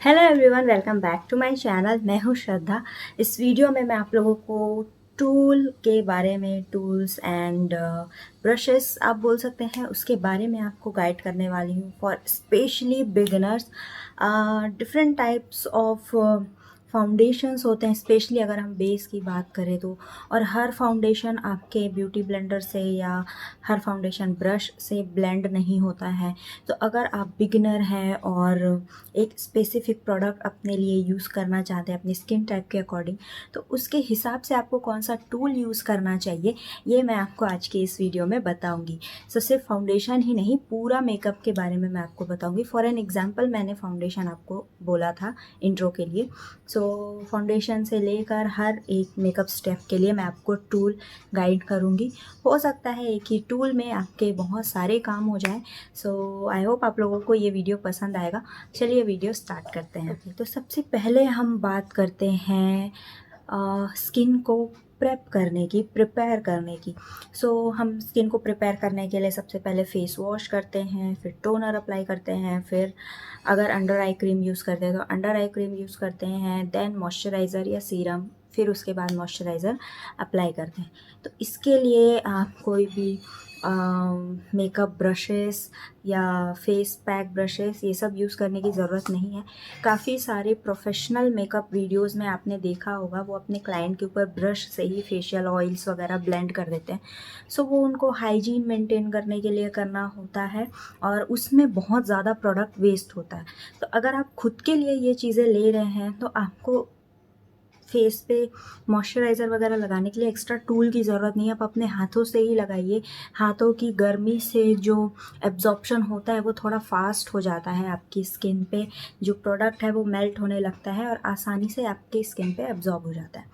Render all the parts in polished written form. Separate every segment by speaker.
Speaker 1: Hello everyone, welcome back to my channel. मैं हूँ श्रद्धा। इस वीडियो में मैं आप लोगों को टूल के बारे में, टूल्स एंड ब्रशेस आप बोल सकते हैं, उसके बारे में आपको गाइड करने वाली हूँ for specially beginners. Different types of foundations होते हैं, स्पेशली अगर हम बेस की बात करें तो। और हर फाउंडेशन आपके ब्यूटी ब्लेंडर से या हर फाउंडेशन ब्रश से ब्लेंड नहीं होता है। तो अगर आप बिगिनर हैं और एक स्पेसिफिक प्रोडक्ट अपने लिए यूज़ करना चाहते हैं अपनी स्किन टाइप के अकॉर्डिंग, तो उसके हिसाब से आपको कौन सा टूल यूज़ करना चाहिए, ये मैं आपको आज के इस वीडियो में बताऊंगी। सो सिर्फ फाउंडेशन ही नहीं, पूरा मेकअप के बारे में मैं आपको बताऊंगी। फॉर एन एग्जांपल, मैंने फाउंडेशन आपको बोला था इंट्रो के लिए। सो फाउंडेशन से लेकर हर एक मेकअप स्टेप के लिए मैं आपको टूल गाइड करूँगी। हो सकता है एक ही टूल में आपके बहुत सारे काम हो जाए। सो आई होप आप लोगों को ये वीडियो पसंद आएगा। चलिए वीडियो स्टार्ट करते हैं। तो सबसे पहले हम बात करते हैं स्किन को प्रेप करने की, प्रिपेयर करने की। सो हम स्किन को प्रिपेयर करने के लिए सबसे पहले फेस वॉश करते हैं, फिर टोनर अप्लाई करते हैं, फिर अगर अंडर आई क्रीम यूज़ करते हैं तो अंडर आई क्रीम यूज़ करते हैं, देन मॉइस्चराइज़र या सीरम, फिर उसके बाद मॉइस्चराइज़र अप्लाई करते हैं। तो इसके लिए आप कोई भी मेकअप ब्रशेस या फेस पैक ब्रशेस ये सब यूज़ करने की ज़रूरत नहीं है। काफ़ी सारे प्रोफेशनल मेकअप वीडियोस में आपने देखा होगा, वो अपने क्लाइंट के ऊपर ब्रश से ही फेशियल ऑयल्स वगैरह ब्लेंड कर देते हैं। सो वो उनको हाइजीन मेंटेन करने के लिए करना होता है और उसमें बहुत ज़्यादा प्रोडक्ट वेस्ट होता है। तो अगर आप खुद के लिए ये चीज़ें ले रहे हैं तो आपको फेस पे मॉइस्चराइज़र वगैरह लगाने के लिए एक्स्ट्रा टूल की ज़रूरत नहीं है। आप अपने हाथों से ही लगाइए। हाथों की गर्मी से जो एब्जॉर्प्शन होता है वो थोड़ा फास्ट हो जाता है आपकी स्किन पे। जो प्रोडक्ट है वो मेल्ट होने लगता है और आसानी से आपकी स्किन पे एब्जॉर्ब हो जाता है।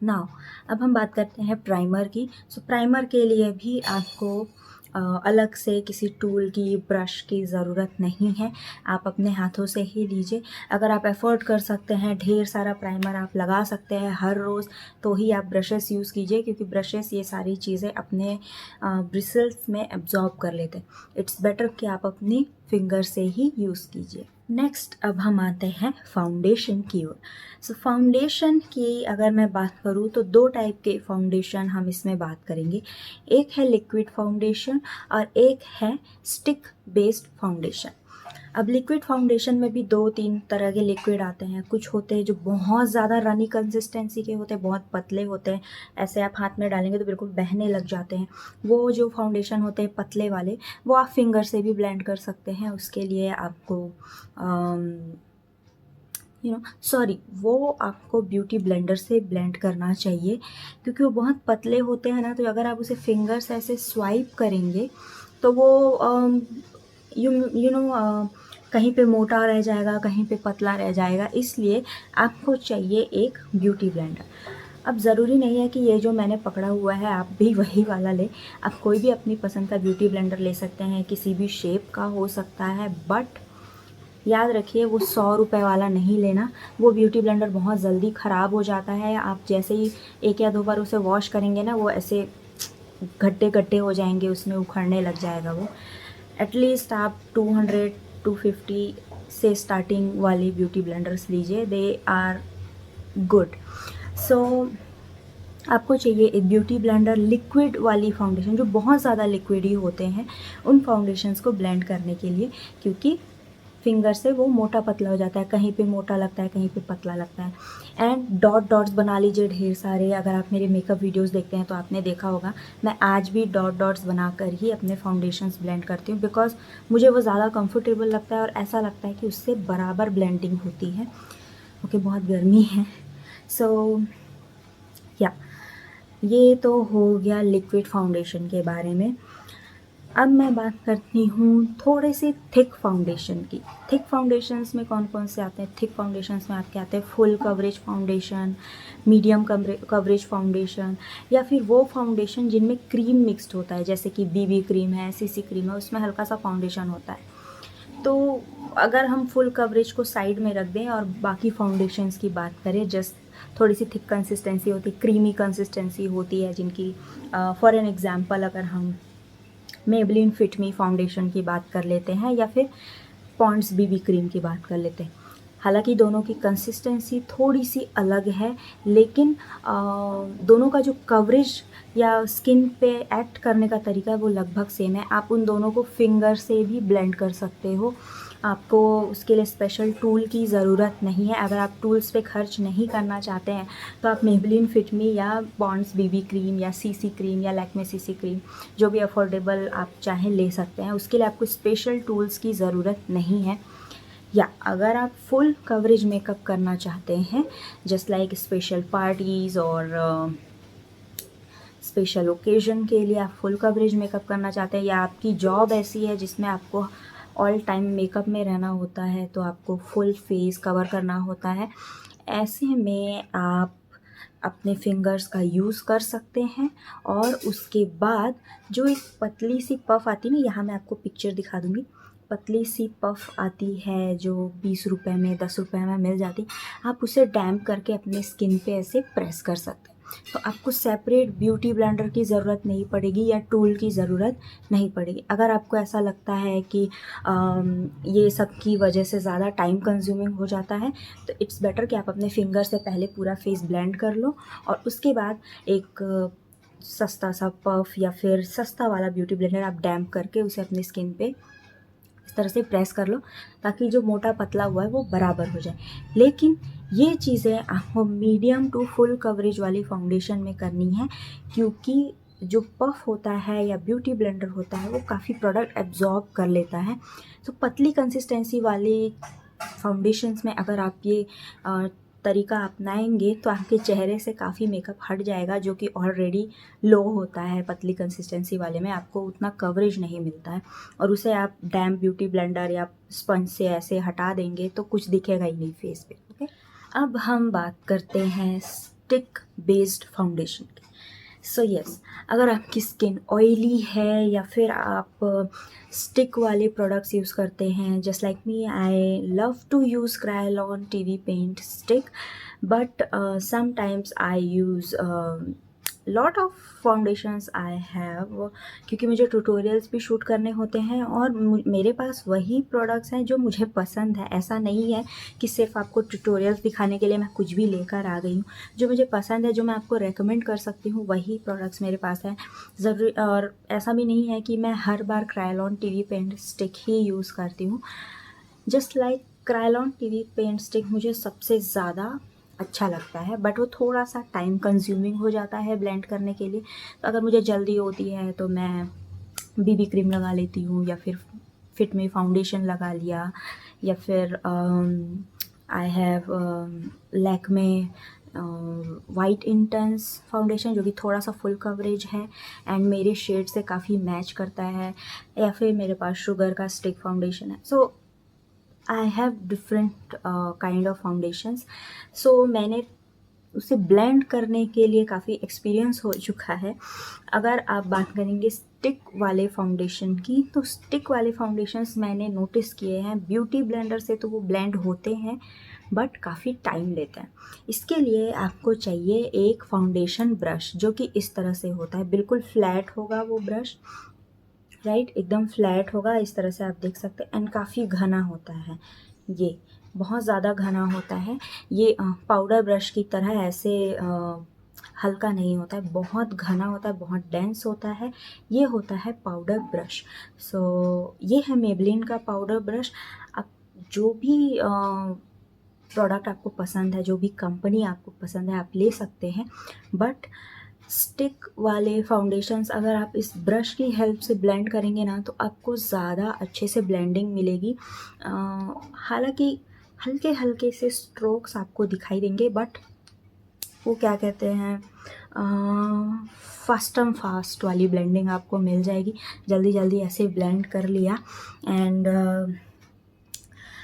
Speaker 1: नाउ अब हम बात करते हैं प्राइमर की। सो प्राइमर के लिए भी आपको अलग से किसी टूल की, ब्रश की ज़रूरत नहीं है। आप अपने हाथों से ही लीजिए। अगर आप एफर्ट कर सकते हैं, ढेर सारा प्राइमर आप लगा सकते हैं हर रोज़, तो ही आप ब्रशेस यूज़ कीजिए, क्योंकि ब्रशेस ये सारी चीज़ें अपने ब्रिसल्स में एब्जॉर्ब कर लेते हैं। इट्स बेटर कि आप अपनी फिंगर से ही यूज़ कीजिए। नेक्स्ट अब हम आते हैं फाउंडेशन की ओर। सो फाउंडेशन की अगर मैं बात करूँ तो दो टाइप के फाउंडेशन हम इसमें बात करेंगे। एक है लिक्विड फाउंडेशन और एक है स्टिक बेस्ड फाउंडेशन। अब लिक्विड फाउंडेशन में भी दो तीन तरह के लिक्विड आते हैं। कुछ होते हैं जो बहुत ज़्यादा रनी कंसिस्टेंसी के होते हैं, बहुत पतले होते हैं, ऐसे आप हाथ में डालेंगे तो बिल्कुल बहने लग जाते हैं। वो जो फाउंडेशन होते हैं पतले वाले, वो आप फिंगर से भी ब्लेंड कर सकते हैं। उसके लिए आपको वो आपको ब्यूटी ब्लेंडर से ब्लेंड करना चाहिए, क्योंकि वो बहुत पतले होते हैं ना। तो अगर आप उसे फिंगर से ऐसे स्वाइप करेंगे तो वो कहीं पे मोटा रह जाएगा, कहीं पे पतला रह जाएगा। इसलिए आपको चाहिए एक ब्यूटी ब्लेंडर। अब ज़रूरी नहीं है कि ये जो मैंने पकड़ा हुआ है आप भी वही वाला लें। आप कोई भी अपनी पसंद का ब्यूटी ब्लेंडर ले सकते हैं, किसी भी शेप का हो सकता है, बट याद रखिए वो 100 रुपये वाला नहीं लेना। वो ब्यूटी ब्लेंडर बहुत जल्दी ख़राब हो जाता है। आप जैसे ही एक या दो बार उसे वॉश करेंगे ना, वो ऐसे गड्ढे गड्ढे हो जाएंगे, उसमें उखड़ने लग जाएगा वो। एटलीस्ट आप 200 250 से स्टार्टिंग वाली ब्यूटी ब्लेंडर्स लीजिए, दे आर गुड। सो आपको चाहिए एक ब्यूटी ब्लेंडर लिक्विड वाली फाउंडेशन, जो बहुत ज़्यादा लिक्विड ही होते हैं उन फाउंडेशंस को ब्लेंड करने के लिए, क्योंकि फिंगर से वो मोटा पतला हो जाता है, कहीं पे मोटा लगता है, कहीं पे पतला लगता है। एंड डॉट डॉट्स बना लीजिए ढेर सारे। अगर आप मेरे मेकअप वीडियोस देखते हैं तो आपने देखा होगा, मैं आज भी डॉट डॉट्स बनाकर ही अपने फाउंडेशंस ब्लेंड करती हूँ, बिकॉज मुझे वो ज़्यादा कंफर्टेबल लगता है और ऐसा लगता है कि उससे बराबर ब्लेंडिंग होती है। ओके, बहुत गर्मी है। सो या ये तो हो गया लिक्विड फाउंडेशन के बारे में। अब मैं बात करती हूँ थोड़े से थिक फाउंडेशन की। थिक फाउंडेशंस में कौन कौन से आते हैं? थिक फाउंडेशंस में आपके आते हैं full coverage foundation, medium coverage foundation, या फिर वो फाउंडेशन जिनमें क्रीम मिक्स्ड होता है, जैसे कि बीबी क्रीम है, सीसी क्रीम है, उसमें हल्का सा फाउंडेशन होता है। तो अगर हम फुल कवरेज को साइड में रख दें और बाकी फाउंडेशंस की बात करें, जस्ट थोड़ी सी थिक कंसिस्टेंसी होती है, क्रीमी कंसिस्टेंसी होती है जिनकी, फॉर एन एग्जांपल अगर हम मेबलिन फिट मी फाउंडेशन की बात कर लेते हैं या फिर पॉन्ड्स बीबी क्रीम की बात कर लेते हैं, हालांकि दोनों की कंसिस्टेंसी थोड़ी सी अलग है, लेकिन दोनों का जो कवरेज या स्किन पे एक्ट करने का तरीका है वो लगभग सेम है। आप उन दोनों को फिंगर से भी ब्लेंड कर सकते हो, आपको उसके लिए स्पेशल टूल की ज़रूरत नहीं है। अगर आप टूल्स पे खर्च नहीं करना चाहते हैं तो आप मेबलिन फिट मी या पॉन्ड्स बीबी क्रीम या सीसी क्रीम या लैक्मे सीसी क्रीम, जो भी अफोर्डेबल आप चाहें ले सकते हैं। उसके लिए आपको स्पेशल टूल्स की ज़रूरत नहीं है। या अगर आप फुल कवरेज मेकअप करना चाहते हैं, जस्ट लाइक स्पेशल पार्टीज़ और स्पेशल ओकेजन के लिए आप फुल कवरेज मेकअप करना चाहते हैं, या आपकी जॉब ऐसी है जिसमें आपको ऑल टाइम मेकअप में रहना होता है, तो आपको फुल फेस कवर करना होता है, ऐसे में आप अपने फिंगर्स का यूज़ कर सकते हैं। और उसके बाद जो एक पतली सी पफ आती है ना, यहाँ मैं आपको पिक्चर दिखा दूँगी, पतली सी पफ आती है जो 20 रुपए में 10 रुपए में मिल जाती, आप उसे डैम्प करके अपने स्किन पे ऐसे प्रेस कर सकते हैं। तो आपको सेपरेट ब्यूटी ब्लेंडर की ज़रूरत नहीं पड़ेगी या टूल की ज़रूरत नहीं पड़ेगी। अगर आपको ऐसा लगता है कि ये सब की वजह से ज़्यादा टाइम कंज्यूमिंग हो जाता है, तो इट्स बेटर कि आप अपने फिंगर से पहले पूरा फेस ब्लेंड कर लो और उसके बाद एक सस्ता सा पफ या फिर सस्ता वाला ब्यूटी ब्लेंडर आप डैम्प करके उसे अपनी स्किन पे इस तरह से प्रेस कर लो, ताकि जो मोटा पतला हुआ है वो बराबर हो जाए। लेकिन ये चीज़ें आपको मीडियम टू फुल कवरेज वाली फाउंडेशन में करनी है, क्योंकि जो पफ होता है या ब्यूटी ब्लेंडर होता है वो काफ़ी प्रोडक्ट एब्जॉर्ब कर लेता है। तो पतली कंसिस्टेंसी वाली फाउंडेशंस में अगर आप ये तरीका अपनाएंगे तो आपके चेहरे से काफ़ी मेकअप हट जाएगा, जो कि ऑलरेडी लो होता है। पतली कंसिस्टेंसी वाले में आपको उतना कवरेज नहीं मिलता है, और उसे आप डैम्प ब्यूटी ब्लेंडर या स्पंज से ऐसे हटा देंगे तो कुछ दिखेगा ही नहीं फेस पे। ओके, अब हम बात करते हैं स्टिक बेस्ड फाउंडेशन की। सो यस, अगर आपकी स्किन ऑयली है या फिर आप स्टिक वाले प्रोडक्ट्स यूज़ करते हैं, just like me, I love to use Kryolan TV paint stick, but sometimes I use lot of foundations I have, क्योंकि मुझे ट्यूटोरियल्स भी शूट करने होते हैं और मेरे पास वही प्रोडक्ट्स हैं जो मुझे पसंद है। ऐसा नहीं है कि सिर्फ आपको ट्यूटोरियल्स दिखाने के लिए मैं कुछ भी लेकर आ गई हूँ। जो मुझे पसंद है, जो मैं आपको रेकमेंड कर सकती हूँ, वही प्रोडक्ट्स मेरे पास हैं ज़रूरी। और ऐसा भी नहीं है कि मैं हर बार क्रायोलॉन टीवी पेंट स्टिक ही यूज़ करती हूँ। Just like Kryolan TV paint stick मुझे सबसे ज़्यादा अच्छा लगता है, बट वो थोड़ा सा टाइम कंज्यूमिंग हो जाता है ब्लेंड करने के लिए। तो अगर मुझे जल्दी होती है तो मैं बीबी क्रीम लगा लेती हूँ, या फिर फिट मी फाउंडेशन लगा लिया, या फिर I have Lakme white intense foundation, जो कि थोड़ा सा फुल कवरेज है एंड मेरे शेड से काफ़ी मैच करता है, या फिर मेरे पास शुगर का स्टिक फाउंडेशन है। So I have different kind of foundations. So मैंने उसे ब्लेंड करने के लिए काफ़ी एक्सपीरियंस हो चुका है। अगर आप बात करेंगे स्टिक वाले फाउंडेशन की, तो स्टिक वाले फाउंडेशंस मैंने नोटिस किए हैं ब्यूटी ब्लेंडर से तो वो ब्लेंड होते हैं, बट काफ़ी टाइम लेते हैं। इसके लिए आपको चाहिए एक फाउंडेशन ब्रश, जो कि इस तरह से होता है, बिल्कुल फ्लैट होगा वो ब्रश, राइट, एकदम फ्लैट होगा, इस तरह से आप देख सकते हैं, एंड काफ़ी घना होता है, ये बहुत ज़्यादा घना होता है। ये पाउडर ब्रश की तरह ऐसे हल्का नहीं होता है, बहुत घना होता है, बहुत डेंस होता है। ये होता है पाउडर ब्रश। सो ये है मेबलिन का पाउडर ब्रश। आप जो भी प्रोडक्ट आपको पसंद है, जो भी कंपनी आपको पसंद है, आप ले सकते हैं, बट स्टिक वाले फाउंडेशंस अगर आप इस ब्रश की हेल्प से ब्लेंड करेंगे ना, तो आपको ज़्यादा अच्छे से ब्लेंडिंग मिलेगी। हालांकि हल्के हल्के से स्ट्रोक्स आपको दिखाई देंगे, बट वो क्या कहते हैं, फास्ट एंड फास्ट वाली ब्लेंडिंग आपको मिल जाएगी। जल्दी जल्दी ऐसे ब्लेंड कर लिया, एंड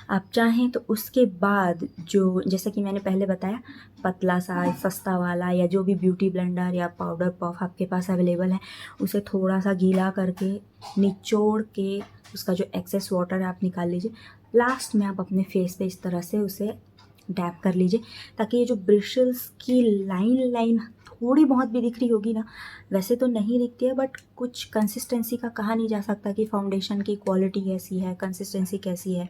Speaker 1: आप चाहें तो उसके बाद जो, जैसा कि मैंने पहले बताया, पतला सा सस्ता वाला या जो भी ब्यूटी ब्लेंडर या पाउडर पफ आपके पास अवेलेबल है, उसे थोड़ा सा गीला करके निचोड़ के उसका जो एक्सेस वाटर है आप निकाल लीजिए। लास्ट में आप अपने फेस पे इस तरह से उसे डैप कर लीजिए, ताकि ये जो ब्रिशल्स की लाइन लाइन थोड़ी बहुत भी दिख रही होगी ना, वैसे तो नहीं दिखती है, बट कुछ कंसिस्टेंसी का कहा नहीं जा सकता कि फाउंडेशन की क्वालिटी कैसी है, कंसिस्टेंसी कैसी है।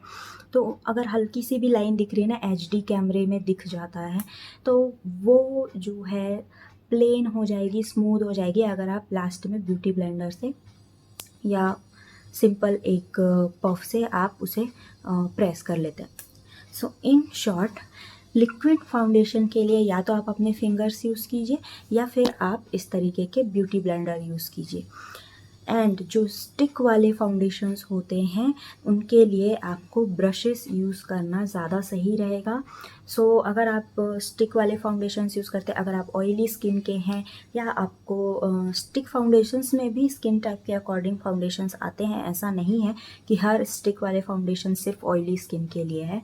Speaker 1: तो अगर हल्की सी भी लाइन दिख रही है ना, एचडी कैमरे में दिख जाता है, तो वो जो है प्लेन हो जाएगी, स्मूथ हो जाएगी अगर आप लास्ट में ब्यूटी ब्लेंडर से या सिंपल एक पफ से आप उसे प्रेस कर लेते हैं। सो इन शॉर्ट, लिक्विड फाउंडेशन के लिए या तो आप अपने फिंगर्स यूज़ कीजिए या फिर आप इस तरीके के ब्यूटी ब्लेंडर यूज़ कीजिए। एंड जो स्टिक वाले फाउंडेशंस होते हैं उनके लिए आपको ब्रशेस यूज़ करना ज़्यादा सही रहेगा। सो अगर आप स्टिक वाले फाउंडेशंस यूज़ करते हैं, अगर आप ऑयली स्किन के हैं या आपको स्टिक फाउंडेशंस में भी स्किन टाइप के अकॉर्डिंग फाउंडेशंस आते हैं, ऐसा नहीं है कि हर स्टिक वाले फाउंडेशन सिर्फ ऑयली स्किन के लिए है।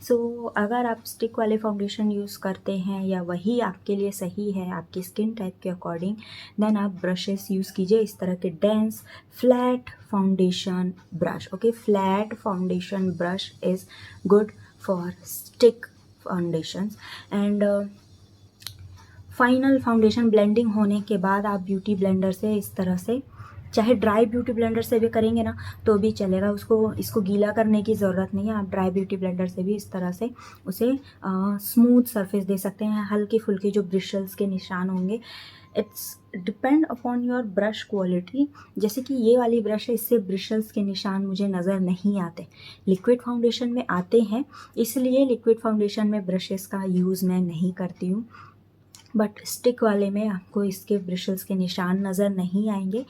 Speaker 1: सो अगर आप स्टिक वाले फाउंडेशन यूज़ करते हैं या वही आपके लिए सही है आपकी स्किन टाइप के अकॉर्डिंग, देन आप ब्रशेस यूज़ कीजिए इस तरह के dense flat foundation brush. Okay, flat foundation brush is good for stick foundations. And final foundation blending होने के बाद आप ब्यूटी ब्लेंडर से इस तरह से, चाहे ड्राई ब्यूटी ब्लेंडर से भी करेंगे ना तो भी चलेगा, इसको गीला करने की ज़रूरत नहीं है। आप ड्राई ब्यूटी ब्लेंडर से भी इस तरह से उसे स्मूथ सरफेस दे सकते हैं। हल्के फुल्के जो ब्रिशल्स के निशान होंगे, it's depend upon your brush quality. जैसे कि ये वाली ब्रश है, इससे ब्रिशल्स के निशान मुझे नज़र नहीं आते, लिक्विड फाउंडेशन में आते हैं, इसलिए लिक्विड फाउंडेशन में ब्रशेस का यूज़ मैं नहीं करती हूँ। बट स्टिक वाले में आपको इसके ब्रिशल्स के निशान नज़र नहीं आएंगे।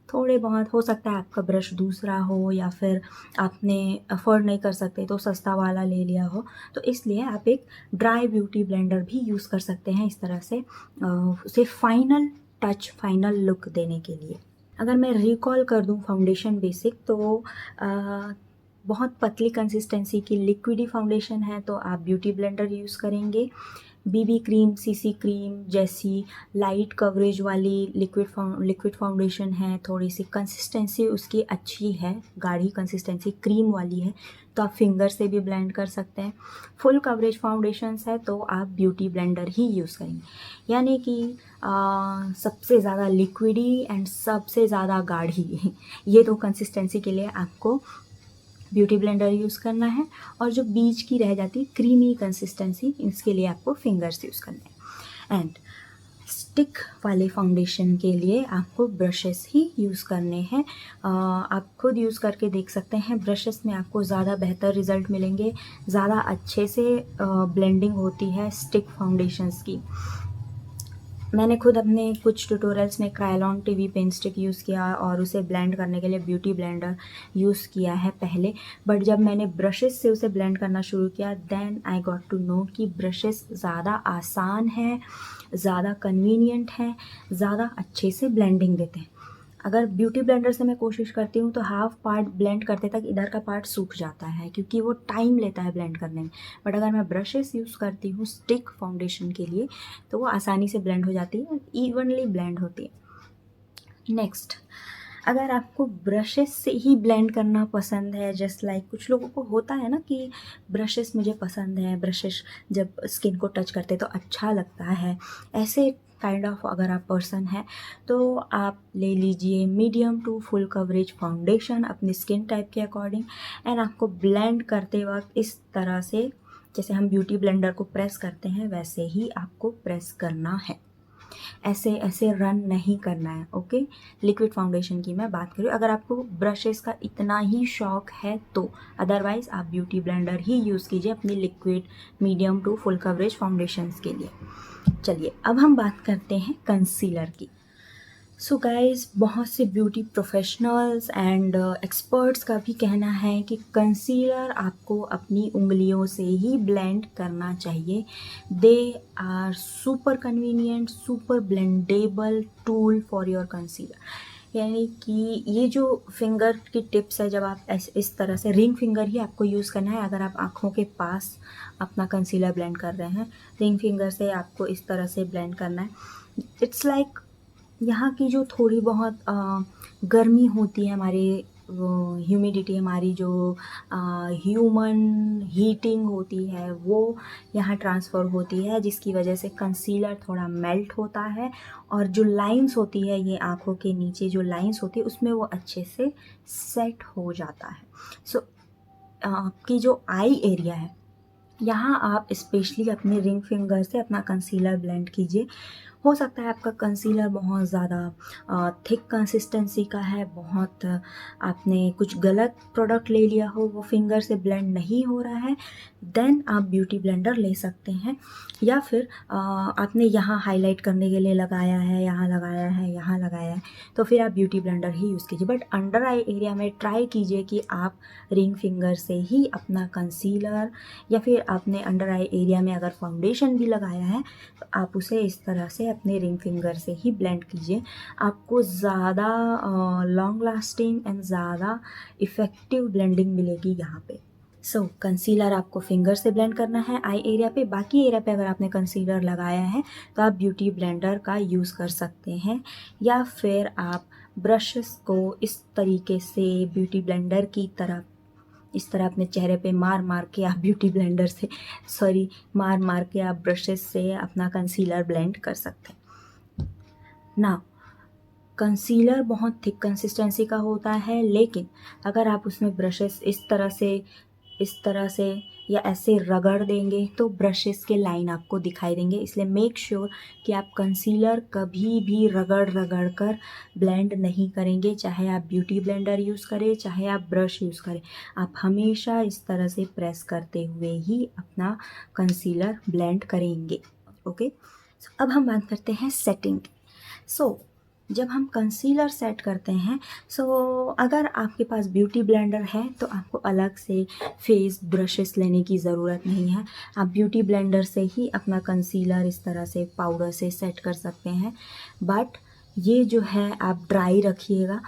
Speaker 1: थोड़े बहुत हो सकता है आपका ब्रश दूसरा हो या फिर आपने अफोर्ड नहीं कर सकते तो सस्ता वाला ले लिया हो, तो इसलिए आप एक ड्राई ब्यूटी ब्लेंडर भी यूज़ कर सकते हैं इस तरह से उसे फाइनल टच, फाइनल लुक देने के लिए। अगर मैं रिकॉल कर दूं फाउंडेशन बेसिक, तो बहुत पतली कंसिस्टेंसी की लिक्विडी फाउंडेशन है तो आप ब्यूटी ब्लेंडर यूज़ करेंगे। बीबी क्रीम, सीसी क्रीम जैसी लाइट कवरेज वाली लिक्विड फाउंडेशन है, थोड़ी सी कंसिस्टेंसी उसकी अच्छी है, गाढ़ी कंसिस्टेंसी क्रीम वाली है, तो आप फिंगर से भी ब्लेंड कर सकते हैं। फुल कवरेज फाउंडेशंस है तो आप ब्यूटी ब्लेंडर ही यूज़ करेंगे। यानी कि सबसे ज़्यादा लिक्विडी एंड सबसे ज़्यादा गाढ़ी ये दो कंसिस्टेंसी के लिए आपको ब्यूटी ब्लेंडर यूज़ करना है, और जो बीच की रह जाती है क्रीमी कंसिस्टेंसी, इसके लिए आपको फिंगर्स यूज़ करने हैं। एंड स्टिक वाले फाउंडेशन के लिए आपको ब्रशेस ही यूज़ करने हैं। आप खुद यूज़ करके देख सकते हैं, ब्रशेस में आपको ज़्यादा बेहतर रिज़ल्ट मिलेंगे, ज़्यादा अच्छे से ब्लेंडिंग होती है स्टिक फाउंडेशंस की। मैंने खुद अपने कुछ ट्यूटोरियल्स में क्रायोलॉन टीवी पेन स्टिक यूज़ किया और उसे ब्लेंड करने के लिए ब्यूटी ब्लेंडर यूज़ किया है पहले, बट जब मैंने ब्रशेस से उसे ब्लेंड करना शुरू किया, then I got to know कि ब्रशेस ज़्यादा आसान है, ज़्यादा कन्वीनियंट हैं, ज़्यादा अच्छे से ब्लेंडिंग देते हैं। अगर ब्यूटी ब्लेंडर से मैं कोशिश करती हूँ तो हाफ पार्ट ब्लेंड करते तक इधर का पार्ट सूख जाता है क्योंकि वो टाइम लेता है ब्लेंड करने में। बट अगर मैं ब्रशेस यूज़ करती हूँ स्टिक फाउंडेशन के लिए तो वो आसानी से ब्लेंड हो जाती है, इवनली ब्लेंड होती है। नेक्स्ट, अगर आपको ब्रशेस से ही ब्लेंड करना पसंद है, जस्ट लाइक कुछ लोगों को होता है ना कि ब्रशेस मुझे पसंद है, ब्रशेस जब स्किन को टच करते तो अच्छा लगता है, ऐसे काइंड ऑफ अगर आप पर्सन हैं तो आप ले लीजिए medium to full coverage foundation अपनी स्किन टाइप के अकॉर्डिंग। एंड आपको ब्लेंड करते वक्त इस तरह से, जैसे हम ब्यूटी ब्लेंडर को प्रेस करते हैं वैसे ही आपको प्रेस करना है, ऐसे ऐसे रन नहीं करना है। ओके, लिक्विड फाउंडेशन की मैं बात करूँ, अगर आपको ब्रशेस का इतना ही शौक है तो, अदरवाइज़ आप ब्यूटी ब्लेंडर ही यूज़ कीजिए अपनी liquid medium to full coverage foundations के लिए। चलिए अब हम बात करते हैं कंसीलर की। सो गाइस, बहुत से ब्यूटी प्रोफेशनल्स एंड एक्सपर्ट्स का भी कहना है कि कंसीलर आपको अपनी उंगलियों से ही ब्लेंड करना चाहिए। They are super convenient, super blendable tool for your concealer. यानी कि ये जो फिंगर की टिप्स है, जब आप इस तरह से रिंग फिंगर ही आपको यूज़ करना है। अगर आप आँखों के पास अपना कंसीलर ब्लेंड कर रहे हैं, रिंग फिंगर से आपको इस तरह से ब्लेंड करना है। इट्स लाइक यहाँ की जो थोड़ी बहुत गर्मी होती है हमारे ह्यूमिडिटी, हमारी जो ह्यूमन हीटिंग होती है वो यहाँ ट्रांसफ़र होती है, जिसकी वजह से कंसीलर थोड़ा मेल्ट होता है और जो लाइंस होती है, ये आँखों के नीचे जो लाइंस होती है उसमें वो अच्छे से सेट हो जाता है। सो आपकी जो आई एरिया है, यहाँ आप स्पेशली अपने रिंग फिंगर से अपना कंसीलर ब्लेंड कीजिए। हो सकता है आपका कंसीलर बहुत ज़्यादा थिक कंसिस्टेंसी का है, बहुत आपने कुछ गलत प्रोडक्ट ले लिया हो, वो फिंगर से ब्लेंड नहीं हो रहा है, देन आप ब्यूटी ब्लेंडर ले सकते हैं। या फिर आपने यहाँ हाईलाइट करने के लिए लगाया है, यहाँ लगाया है, यहाँ लगाया है, तो फिर आप ब्यूटी ब्लेंडर ही यूज़ कीजिए। बट अंडर आई एरिया में ट्राई कीजिए कि आप रिंग फिंगर से ही अपना कंसीलर, या फिर आपने अंडर आई एरिया में अगर फाउंडेशन भी लगाया है तो आप उसे इस तरह से अपने रिंग फिंगर से ही ब्लेंड कीजिए। आपको ज़्यादा लॉन्ग लास्टिंग एंड ज़्यादा इफ़ेक्टिव ब्लेंडिंग मिलेगी यहाँ पे। सो कंसीलर आपको फिंगर से ब्लेंड करना है आई एरिया पे। बाकी एरिया पे अगर आपने कंसीलर लगाया है तो आप ब्यूटी ब्लेंडर का यूज़ कर सकते हैं, या फिर आप ब्रशेस को इस तरीके से ब्यूटी ब्लेंडर की तरह इस तरह अपने चेहरे पे मार मार के आप ब्यूटी ब्लेंडर से मार मार के आप ब्रशेस से अपना कंसीलर ब्लेंड कर सकते हैं। ना कंसीलर बहुत थिक कंसिस्टेंसी का होता है, लेकिन अगर आप उसमें ब्रशेस इस तरह से या ऐसे रगड़ देंगे तो ब्रशेस के लाइन आपको दिखाई देंगे। इसलिए मेक श्योर कि आप कंसीलर कभी भी रगड़ रगड़ कर ब्लेंड नहीं करेंगे, चाहे आप ब्यूटी ब्लेंडर यूज़ करें, चाहे आप ब्रश यूज़ करें। आप हमेशा इस तरह से प्रेस करते हुए ही अपना कंसीलर ब्लेंड करेंगे। ओके, अब हम बात करते हैं सेटिंग। जब हम कंसीलर सेट करते हैं, अगर आपके पास ब्यूटी ब्लेंडर है तो आपको अलग से फेस ब्रशेस लेने की ज़रूरत नहीं है। आप ब्यूटी ब्लेंडर से ही अपना कंसीलर इस तरह से पाउडर से सेट कर सकते हैं। बट ये जो है आप ड्राई रखिएगा।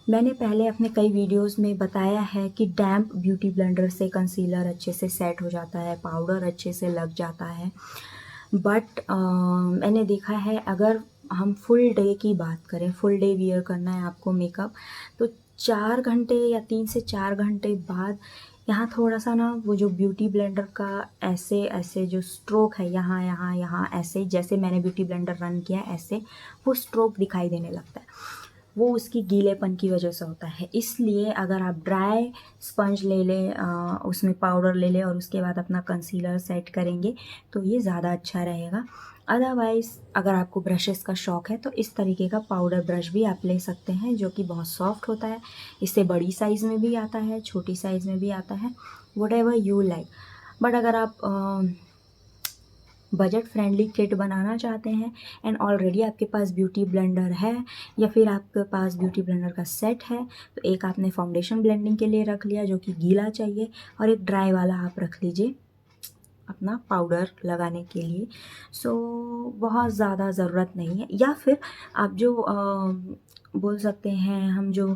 Speaker 1: मैंने पहले अपने कई वीडियोस में बताया है कि डैम्प ब्यूटी ब्लेंडर से कंसीलर अच्छे से सेट हो जाता है, पाउडर अच्छे से लग जाता है। बट मैंने देखा है अगर हम फुल डे की बात करें, फुल डे वियर करना है आपको मेकअप, तो 4 घंटे या 3 से 4 घंटे बाद यहाँ थोड़ा सा ना वो जो ब्यूटी ब्लेंडर का ऐसे ऐसे जो स्ट्रोक है, यहाँ यहाँ यहाँ ऐसे, जैसे मैंने ब्यूटी ब्लेंडर रन किया ऐसे वो स्ट्रोक दिखाई देने लगता है। वो उसकी गीलेपन की वजह से होता है। इसलिए अगर आप ड्राई स्पंज ले लें, उसमें पाउडर ले लें और उसके बाद अपना कंसीलर सेट करेंगे तो ये ज़्यादा अच्छा रहेगा। अदरवाइज़ अगर आपको ब्रशेस का शौक़ है तो इस तरीके का पाउडर ब्रश भी आप ले सकते हैं, जो कि बहुत सॉफ्ट होता है। इससे बड़ी साइज़ में भी आता है, छोटी साइज़ में भी आता है, व्हाटएवर यू लाइक। बट अगर आप बजट फ्रेंडली किट बनाना चाहते हैं एंड ऑलरेडी आपके पास ब्यूटी ब्लेंडर है, या फिर आपके पास ब्यूटी ब्लेंडर का सेट है, तो एक आपने फाउंडेशन ब्लेंडिंग के लिए रख लिया जो कि गीला चाहिए, और एक ड्राई वाला आप रख लीजिए अपना पाउडर लगाने के लिए। बहुत ज़्यादा ज़रूरत नहीं है। या फिर आप जो बोल सकते हैं, हम जो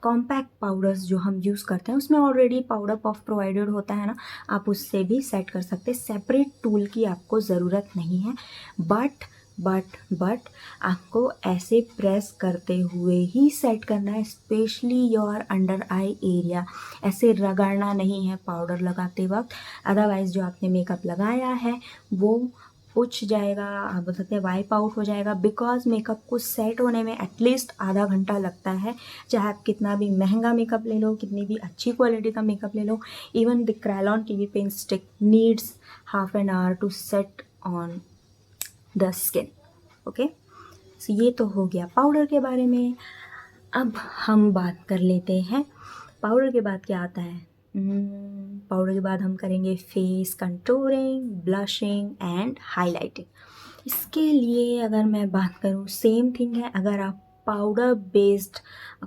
Speaker 1: कॉम्पैक्ट पाउडर्स जो हम यूज़ करते हैं उसमें ऑलरेडी पाउडर पफ प्रोवाइडेड होता है ना, आप उससे भी सेट कर सकते हैं। सेपरेट टूल की आपको ज़रूरत नहीं है। बट आपको ऐसे प्रेस करते हुए ही सेट करना है, specially your under eye area. ऐसे रगड़ना नहीं है पाउडर लगाते वक्त, अदरवाइज़ जो आपने मेकअप लगाया है वो उछ जाएगा, आप बोल सकते हैं वाइप आउट हो जाएगा। बिकॉज मेकअप को सेट होने में एटलीस्ट आधा घंटा लगता है। चाहे आप कितना भी महंगा मेकअप ले लो, कितनी भी अच्छी क्वालिटी का मेकअप ले लो, इवन द क्रायलॉन की भी pen stick needs half an hour to set on the skin. Okay, so ये तो हो गया पाउडर के बारे में। अब हम बात कर लेते हैं पाउडर के बाद क्या आता है। पाउडर के बाद हम करेंगे face contouring, blushing and highlighting. इसके लिए अगर मैं बात करूँ, सेम थिंग है। अगर आप पाउडर बेस्ड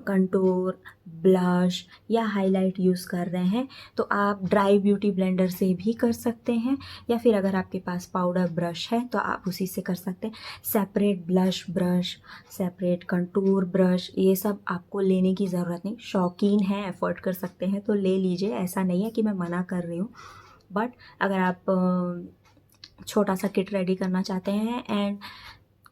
Speaker 1: कंटूर, ब्लश या हाईलाइट यूज़ कर रहे हैं तो आप ड्राई ब्यूटी ब्लेंडर से भी कर सकते हैं, या फिर अगर आपके पास पाउडर ब्रश है तो आप उसी से कर सकते हैं। Separate blush brush, separate contour brush, ये सब आपको लेने की ज़रूरत नहीं। शौकीन हैं, एफर्ट कर सकते हैं तो ले लीजिए, ऐसा नहीं है कि मैं मना कर रही हूँ। बट अगर आप छोटा सा किट रेडी करना चाहते हैं एंड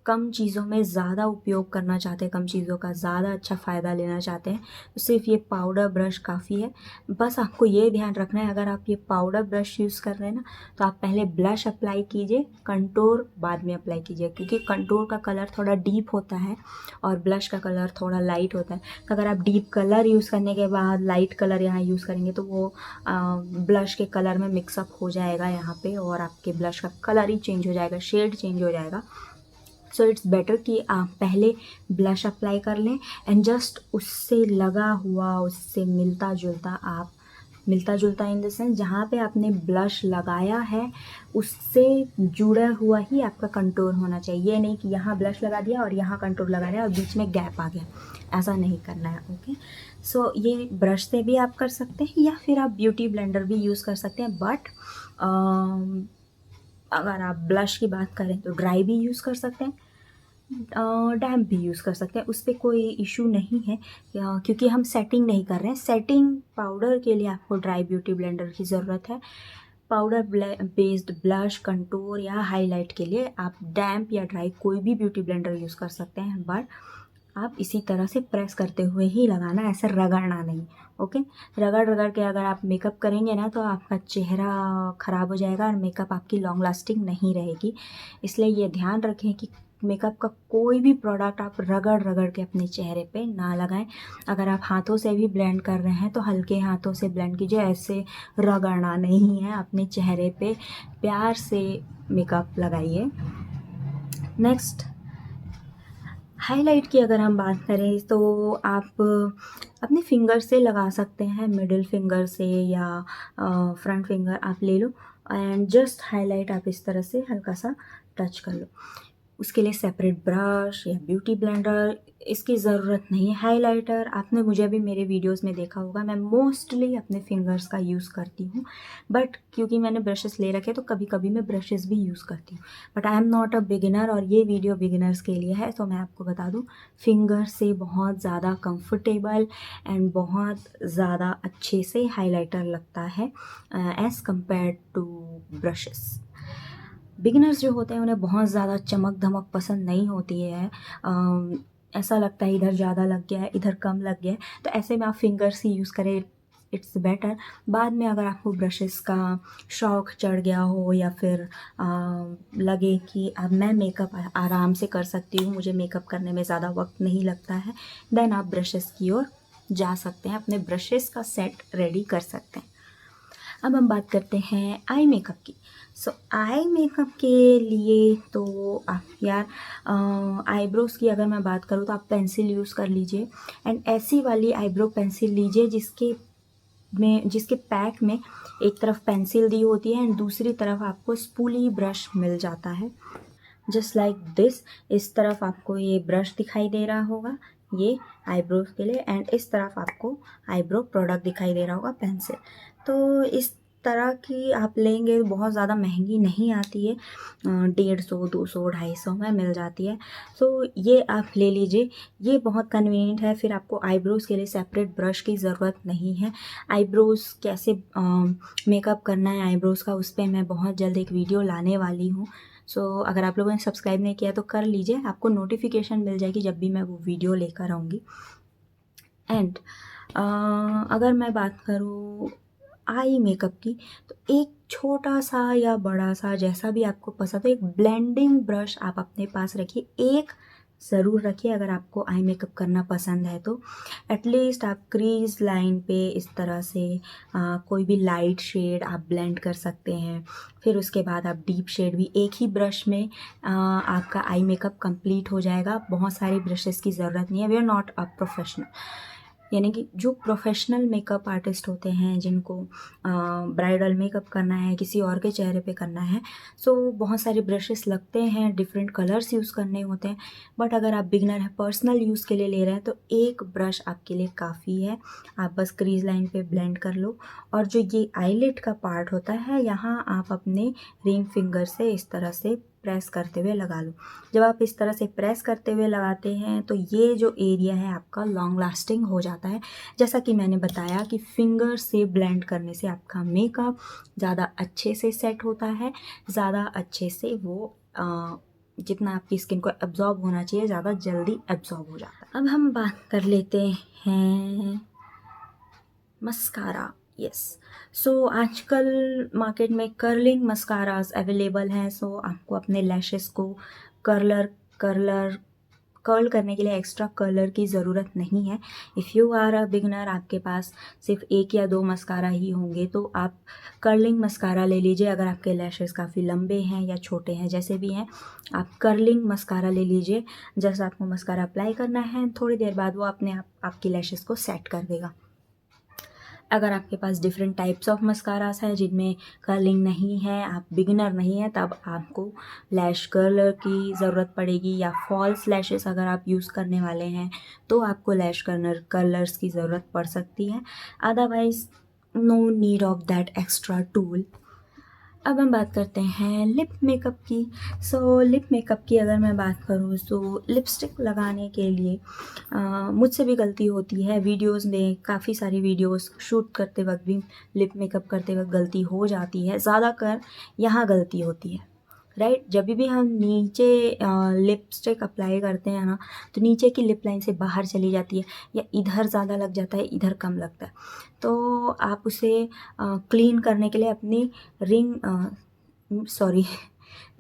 Speaker 1: कम चीज़ों में ज़्यादा उपयोग करना चाहते हैं, कम चीज़ों का ज़्यादा अच्छा फ़ायदा लेना चाहते हैं, तो सिर्फ ये पाउडर ब्रश काफ़ी है। बस आपको ये ध्यान रखना है, अगर आप ये पाउडर ब्रश यूज़ कर रहे हैं ना, तो आप पहले ब्लश अप्लाई कीजिए, कंटूर बाद में अप्लाई कीजिए, क्योंकि कंटूर का कलर थोड़ा डीप होता है और ब्लश का कलर थोड़ा लाइट होता है। तो अगर आप डीप कलर यूज़ करने के बाद लाइट कलर यहाँ यूज़ करेंगे तो वो ब्लश के कलर में मिक्सअप हो जाएगा यहाँ पे, और आपके ब्लश का कलर ही चेंज हो जाएगा, शेड चेंज हो जाएगा। सो इट्स बेटर कि आप पहले ब्लश अप्लाई कर लें एंड जस्ट उससे लगा हुआ, उससे मिलता जुलता इन द सेंस जहाँ पे आपने ब्लश लगाया है उससे जुड़ा हुआ ही आपका कंटूर होना चाहिए। ये नहीं कि यहाँ ब्लश लगा दिया और यहाँ कंटूर लगा दिया और बीच में गैप आ गया, ऐसा नहीं करना है। ओके, सो ये ब्रश से भी आप कर सकते हैं या फिर आप ब्यूटी ब्लेंडर भी यूज़ कर सकते हैं, बट अगर आप ब्लश की बात करें तो ड्राई भी यूज़ कर सकते हैं, डैम्प भी यूज़ कर सकते हैं, उस पर कोई इशू नहीं है, क्योंकि हम सेटिंग नहीं कर रहे हैं। सेटिंग पाउडर के लिए आपको ड्राई ब्यूटी ब्लेंडर की ज़रूरत है। पाउडर बेस्ड ब्लश, कंटूर या हाईलाइट के लिए आप डैम्प या ड्राई कोई भी ब्यूटी ब्लेंडर यूज़ कर सकते हैं, बट आप इसी तरह से प्रेस करते हुए ही लगाना, ऐसे रगड़ना नहीं। ओके, रगड़ के अगर आप मेकअप करेंगे ना तो आपका चेहरा ख़राब हो जाएगा और मेकअप आपकी लॉन्ग लास्टिंग नहीं रहेगी। इसलिए ये ध्यान रखें कि मेकअप का कोई भी प्रोडक्ट आप रगड़ के अपने चेहरे पे ना लगाएं। अगर आप हाथों से भी ब्लेंड कर रहे हैं तो हल्के हाथों से ब्लेंड कीजिए, ऐसे रगड़ना नहीं है। अपने चेहरे पे प्यार से मेकअप लगाइए। नेक्स्ट, हाईलाइट की अगर हम बात करें तो आप अपने फिंगर से लगा सकते हैं, मिडिल फिंगर से या फ्रंट फिंगर आप ले लो एंड जस्ट हाईलाइट आप इस तरह से हल्का सा टच कर लो। उसके लिए सेपरेट ब्रश या ब्यूटी ब्लेंडर इसकी ज़रूरत नहीं है। हाइलाइटर आपने मुझे भी मेरे वीडियोस में देखा होगा, मैं मोस्टली अपने फिंगर्स का यूज़ करती हूँ, बट क्योंकि मैंने ब्रशेस ले रखे तो कभी कभी मैं ब्रशेस भी यूज़ करती हूँ, but I am not a beginner और ये वीडियो बिगिनर्स के लिए है। तो मैं आपको बता दूँ, फिंगर से बहुत ज़्यादा कंफर्टेबल एंड बहुत ज़्यादा अच्छे से हाइलाइटर लगता है as compare to brushes. Beginners जो होते हैं उन्हें बहुत ज़्यादा चमक धमक पसंद नहीं होती है, ऐसा लगता है इधर ज़्यादा लग गया है, इधर कम लग गया है, तो ऐसे में आप फिंगर्स ही यूज़ करें, इट्स बेटर। बाद में अगर आपको ब्रशेस का शौक चढ़ गया हो या फिर लगे कि अब मैं मेकअप आराम से कर सकती हूँ, मुझे मेकअप करने में ज़्यादा वक्त नहीं लगता है, देन आप ब्रशेस की ओर जा सकते हैं, अपने ब्रशेस का सेट रेडी कर सकते हैं। अब हम बात करते हैं आई मेकअप की। सो आई मेकअप के लिए तो आप यार आईब्रोज़ की अगर मैं बात करूँ तो आप पेंसिल यूज़ कर लीजिए एंड ऐसी वाली आईब्रो पेंसिल लीजिए जिसके पैक में एक तरफ पेंसिल दी होती है एंड दूसरी तरफ आपको स्पूली ब्रश मिल जाता है, जस्ट लाइक दिस। इस तरफ आपको ये ब्रश दिखाई दे रहा होगा, ये आईब्रोज के लिए, एंड इस तरफ आपको आईब्रो प्रोडक्ट दिखाई दे रहा होगा, पेंसिल। तो इस तरह की आप लेंगे, बहुत ज़्यादा महंगी नहीं आती है, 150, 200, 250 में मिल जाती है। तो ये आप ले लीजिए, ये बहुत कन्वीनियंट है। फिर आपको आईब्रोज़ के लिए सेपरेट ब्रश की ज़रूरत नहीं है। आईब्रोज़ कैसे मेकअप करना है आईब्रोज़ का, उस पर मैं बहुत जल्द एक वीडियो लाने वाली हूँ। सो अगर आप लोगों ने सब्सक्राइब नहीं किया तो कर लीजिए, आपको नोटिफिकेशन मिल जाएगी जब भी मैं वो वीडियो लेकर आऊँगी। एंड अगर मैं बात करूँ आई मेकअप की, तो एक छोटा सा या बड़ा सा जैसा भी आपको पसंद हो, एक ब्लेंडिंग ब्रश आप अपने पास रखिए, एक ज़रूर रखिए अगर आपको आई मेकअप करना पसंद है तो। एटलीस्ट आप क्रीज लाइन पे इस तरह से कोई भी लाइट शेड आप ब्लेंड कर सकते हैं, फिर उसके बाद आप डीप शेड भी एक ही ब्रश में आपका आई मेकअप कंप्लीट हो जाएगा। बहुत सारी ब्रशेस की ज़रूरत नहीं है, we are not a professional, यानी कि जो प्रोफेशनल मेकअप आर्टिस्ट होते हैं जिनको ब्राइडल मेकअप करना है, किसी और के चेहरे पे करना है, सो बहुत सारे ब्रशेस लगते हैं, डिफरेंट कलर्स यूज़ करने होते हैं। बट अगर आप बिगनर हैं, पर्सनल यूज़ के लिए ले रहे हैं, तो एक ब्रश आपके लिए काफ़ी है। आप बस क्रीज लाइन पे ब्लेंड कर लो, और जो ये आईलिड का पार्ट होता है, यहाँ आप अपने रिंग फिंगर से इस तरह से प्रेस करते हुए लगा लो। जब आप इस तरह से प्रेस करते हुए लगाते हैं तो ये जो एरिया है आपका लॉन्ग लास्टिंग हो जाता है। जैसा कि मैंने बताया कि फिंगर से ब्लेंड करने से आपका मेकअप ज़्यादा अच्छे से सेट होता है, ज़्यादा अच्छे से वो जितना आपकी स्किन को एब्जॉर्ब होना चाहिए ज़्यादा जल्दी एब्जॉर्ब हो जाता है। अब हम बात कर लेते हैं मस्कारा। यस, सो आजकल मार्केट में कर्लिंग मस्कारास अवेलेबल हैं। सो आपको अपने लैशेस को कर्ल करने के लिए एक्स्ट्रा कलर की ज़रूरत नहीं है। If you are a beginner, आपके पास सिर्फ 1 या 2 मस्कारा ही होंगे तो आप कर्लिंग मस्कारा ले लीजिए। अगर आपके लैशेस काफ़ी लंबे हैं या छोटे हैं, जैसे भी हैं, आप कर्लिंग मस्कारा ले लीजिए। जैसे आपको मस्कारा अप्लाई करना है, थोड़ी देर बाद वो अपने आप आपकी लैशेस को सेट कर देगा। अगर आपके पास डिफरेंट टाइप्स ऑफ मस्कारास हैं जिनमें कर्लिंग नहीं है, आप बिगिनर नहीं है, तब आपको लैश कर्लर की ज़रूरत पड़ेगी। या फॉल्स लैशेस अगर आप यूज़ करने वाले हैं तो आपको लैश कर्लर्स की ज़रूरत पड़ सकती है। Otherwise no need of that extra tool. अब हम बात करते हैं लिप मेकअप की। सो लिप मेकअप की अगर मैं बात करूँ तो लिपस्टिक लगाने के लिए मुझसे भी गलती होती है। वीडियोस में काफ़ी सारी वीडियोस शूट करते वक्त भी लिप मेकअप करते वक्त गलती हो जाती है। ज़्यादातर यहाँ गलती होती है, राइट। जब भी हम नीचे लिपस्टिक अप्लाई करते हैं ना, तो नीचे की लिप लाइन से बाहर चली जाती है, या इधर ज़्यादा लग जाता है, इधर कम लगता है। तो आप उसे क्लीन करने के लिए अपनी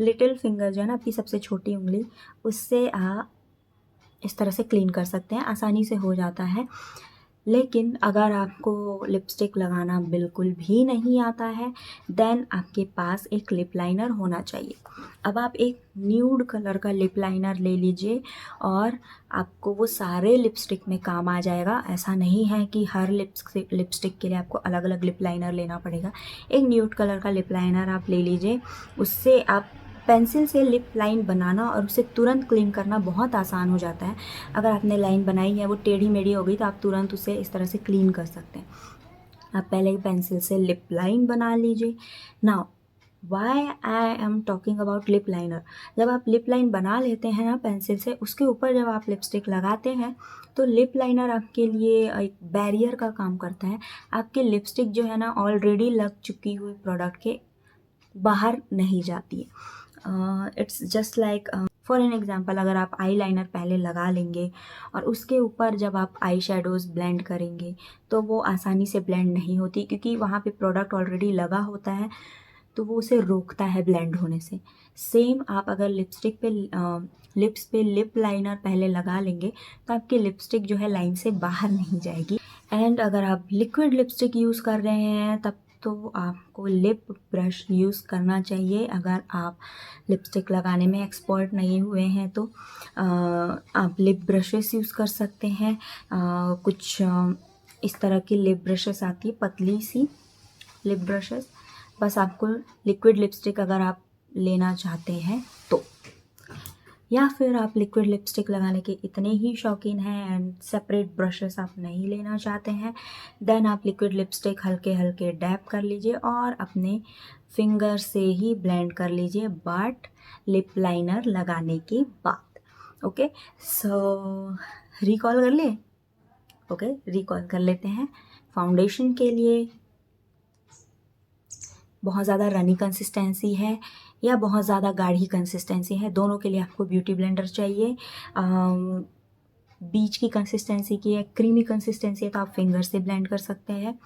Speaker 1: लिटिल फिंगर जो है ना, आपकी सबसे छोटी उंगली, उससे आप इस तरह से क्लीन कर सकते हैं, आसानी से हो जाता है। लेकिन अगर आपको लिपस्टिक लगाना बिल्कुल भी नहीं आता है, देन आपके पास एक लिप लाइनर होना चाहिए। अब आप एक न्यूड कलर का लिप लाइनर ले लीजिए और आपको वो सारे लिपस्टिक में काम आ जाएगा। ऐसा नहीं है कि हर लिपस्टिक के लिए आपको अलग अलग लिप लाइनर लेना पड़ेगा। एक न्यूड कलर का लिप लाइनर आप ले लीजिए, उससे आप पेंसिल से लिप लाइन बनाना और उसे तुरंत क्लीन करना बहुत आसान हो जाता है। अगर आपने लाइन बनाई है, वो टेढ़ी मेढ़ी हो गई, तो आप तुरंत उसे इस तरह से क्लीन कर सकते हैं। आप पहले पेंसिल से लिप लाइन बना लीजिए। Now why I am talking about lip liner. जब आप लिप लाइन बना लेते हैं ना पेंसिल से, उसके ऊपर जब आप लिपस्टिक लगाते हैं तो लिप लाइनर आपके लिए एक बैरियर का काम करता है। आपकी लिपस्टिक जो है ना, ऑलरेडी लग चुकी हुई प्रोडक्ट के बाहर नहीं जाती है। It's just like for an example, अगर आप आई लाइनर पहले लगा लेंगे और उसके ऊपर जब आप आई शेडोज़ ब्लेंड करेंगे तो वो आसानी से ब्लेंड नहीं होती, क्योंकि वहाँ पे प्रोडक्ट ऑलरेडी लगा होता है, तो वो उसे रोकता है ब्लेंड होने से। सेम आप अगर लिपस्टिक पे लिप्स पे लिप लाइनर पहले लगा लेंगे तो आपकी लिपस्टिक जो है लाइन से बाहर नहीं जाएगी। एंड अगर आप लिक्विड लिपस्टिक यूज़ कर रहे हैं तब तो आपको लिप ब्रश यूज़ करना चाहिए। अगर आप लिपस्टिक लगाने में एक्सपर्ट नहीं हुए हैं तो आप लिप ब्रशेस यूज़ कर सकते हैं। कुछ इस तरह की लिप ब्रशेस आती है, पतली सी लिप ब्रशेस। बस आपको लिक्विड लिपस्टिक अगर आप लेना चाहते हैं तो, या फिर आप लिक्विड लिपस्टिक लगाने के इतने ही शौकीन हैं एंड सेपरेट ब्रशेस आप नहीं लेना चाहते हैं, देन आप लिक्विड लिपस्टिक हल्के हल्के डैप कर लीजिए और अपने फिंगर से ही ब्लेंड कर लीजिए, बट लिप लाइनर लगाने के बाद। ओके, सो रिकॉल कर लिए? ओके, रिकॉल कर लेते हैं। फाउंडेशन के लिए बहुत ज़्यादा रनी कंसिस्टेंसी है या बहुत ज़्यादा गाढ़ी कंसिस्टेंसी है, दोनों के लिए आपको ब्यूटी ब्लेंडर चाहिए। बीच की कंसिस्टेंसी की है, क्रीमी कंसिस्टेंसी है, तो आप फिंगर से ब्लेंड कर सकते हैं।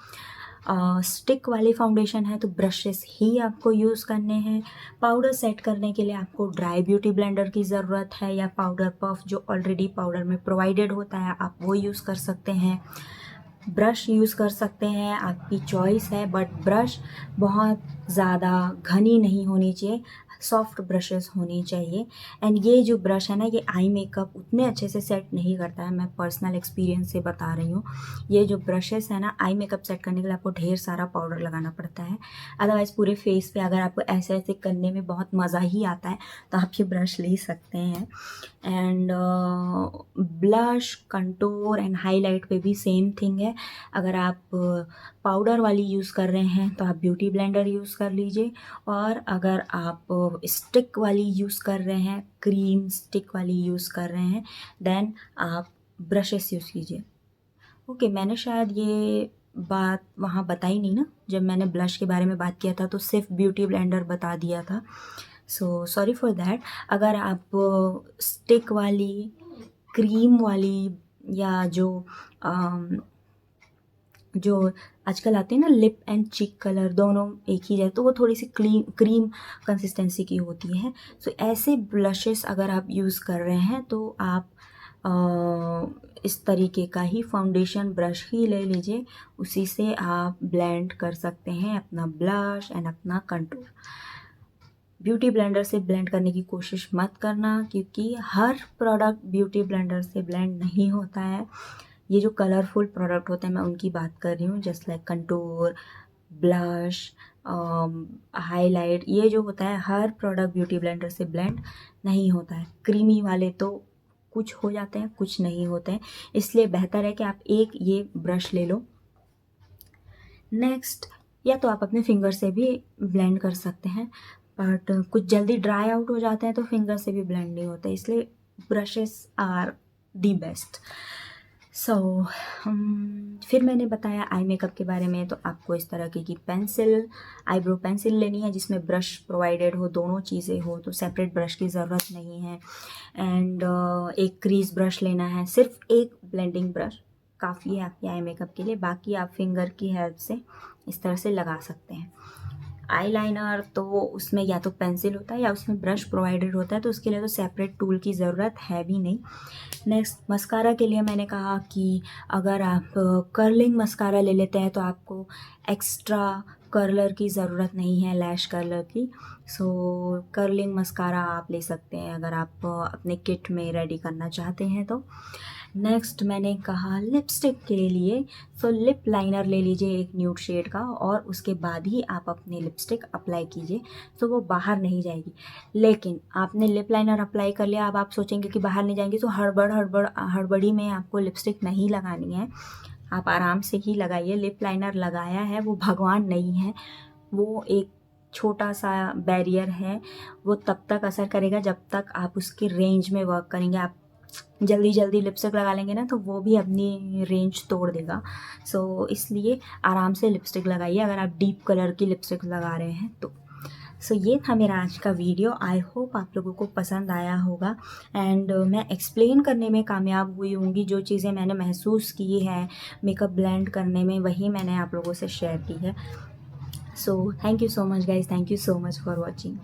Speaker 1: स्टिक वाली फाउंडेशन है तो ब्रशेस ही आपको यूज़ करने हैं। पाउडर सेट करने के लिए आपको ड्राई ब्यूटी ब्लेंडर की ज़रूरत है, या पाउडर पफ जो ऑलरेडी पाउडर में प्रोवाइडेड होता है आप वो यूज़ कर सकते हैं। ब्रश यूज़ कर सकते हैं, आपकी चॉइस है, बट ब्रश बहुत ज़्यादा घनी नहीं होनी चाहिए, सॉफ्ट ब्रशेस होनी चाहिए। एंड ये जो ब्रश है ना, ये आई मेकअप उतने अच्छे से सेट नहीं करता है, मैं पर्सनल एक्सपीरियंस से बता रही हूँ। ये जो ब्रशेस है ना, आई मेकअप सेट करने के लिए आपको ढेर सारा पाउडर लगाना पड़ता है। अदरवाइज़ पूरे फेस पे अगर आपको ऐसे ऐसे करने में बहुत मज़ा ही आता है तो आप ये ब्रश ले सकते हैं। And blush, contour and highlight पे भी सेम थिंग है। अगर आप पाउडर वाली यूज़ कर रहे हैं तो आप ब्यूटी ब्लेंडर यूज़ कर लीजिए, और अगर आप स्टिक वाली यूज़ कर रहे हैं, क्रीम स्टिक वाली यूज़ कर रहे हैं, देन आप ब्रशेस यूज़ कीजिए। ओके, मैंने शायद ये बात वहाँ बताई नहीं ना, जब मैंने ब्लश के बारे में बात किया था तो सिर्फ ब्यूटी ब्लेंडर बता दिया था। So sorry for that. अगर आप स्टिक वाली, क्रीम वाली, या जो आजकल आते हैं ना लिप एंड चीक कलर, दोनों एक ही जैसे, तो वो थोड़ी सी क्रीम कंसिस्टेंसी की होती है। सो ऐसे ब्लशेस अगर आप यूज़ कर रहे हैं तो आप इस तरीके का ही फाउंडेशन ब्रश ही ले लीजिए, उसी से आप ब्लेंड कर सकते हैं अपना ब्लश एंड अपना कंटूर। ब्यूटी ब्लेंडर से ब्लेंड करने की कोशिश मत करना, क्योंकि हर प्रोडक्ट ब्यूटी ब्लेंडर से ब्लेंड नहीं होता है। ये जो कलरफुल प्रोडक्ट होते हैं मैं उनकी बात कर रही हूँ, just like contour, blush, highlight, ये जो होता है हर प्रोडक्ट ब्यूटी ब्लेंडर से ब्लेंड नहीं होता है। क्रीमी वाले तो कुछ हो जाते हैं, कुछ नहीं होते हैं, इसलिए बेहतर है कि आप एक ये ब्रश ले लो। नेक्स्ट, या तो आप अपने फिंगर से भी ब्लेंड कर सकते हैं, बट कुछ जल्दी ड्राई आउट हो जाते हैं तो फिंगर से भी ब्लेंड नहीं होता, इसलिए ब्रशेस आर दी बेस्ट। सो फिर मैंने बताया आई मेकअप के बारे में, तो आपको इस तरह की पेंसिल, आईब्रो पेंसिल लेनी है जिसमें ब्रश प्रोवाइडेड हो, दोनों चीज़ें हो, तो सेपरेट ब्रश की ज़रूरत नहीं है। एंड एक क्रीज ब्रश लेना है, सिर्फ एक ब्लेंडिंग ब्रश काफ़ी है आपके आई मेकअप के लिए, बाकी आप फिंगर की हेल्प से इस तरह से लगा सकते हैं। आईलाइनर तो उसमें या तो पेंसिल होता है या उसमें ब्रश प्रोवाइडेड होता है, तो उसके लिए तो सेपरेट टूल की ज़रूरत है भी नहीं। नेक्स्ट, मस्कारा के लिए मैंने कहा कि अगर आप कर्लिंग मस्कारा ले लेते हैं तो आपको एक्स्ट्रा कर्लर की ज़रूरत नहीं है, लैश कर्लर की। सो कर्लिंग मस्कारा आप ले सकते हैं अगर आप अपने किट में रेडी करना चाहते हैं तो। नेक्स्ट मैंने कहा लिपस्टिक के लिए, सो लिप लाइनर ले लीजिए एक न्यूड शेड का, और उसके बाद ही आप अपनी लिपस्टिक अप्लाई कीजिए, तो वो बाहर नहीं जाएगी। लेकिन आपने लिप लाइनर अप्लाई कर लिया, अब आप सोचेंगे कि बाहर नहीं जाएंगी, तो हड़बड़ी में आपको लिपस्टिक नहीं लगानी है, आप आराम से ही लगाइए। लिप लाइनर लगाया है वो भगवान नहीं है, वो एक छोटा सा बैरियर है, वो तब तक असर करेगा जब तक आप उसके रेंज में वर्क करेंगे। आप जल्दी जल्दी लिपस्टिक लगा लेंगे ना तो वो भी अपनी रेंज तोड़ देगा। सो इसलिए आराम से लिपस्टिक लगाइए अगर आप डीप कलर की लिपस्टिक लगा रहे हैं तो। सो ये था मेरा आज का वीडियो, आई होप आप लोगों को पसंद आया होगा। एंड मैं एक्सप्लेन करने में कामयाब हुई होंगी, जो चीज़ें मैंने महसूस की है मेकअप ब्लेंड करने में वही मैंने आप लोगों से शेयर की है। So thank you so much guys, thank you so much for watching.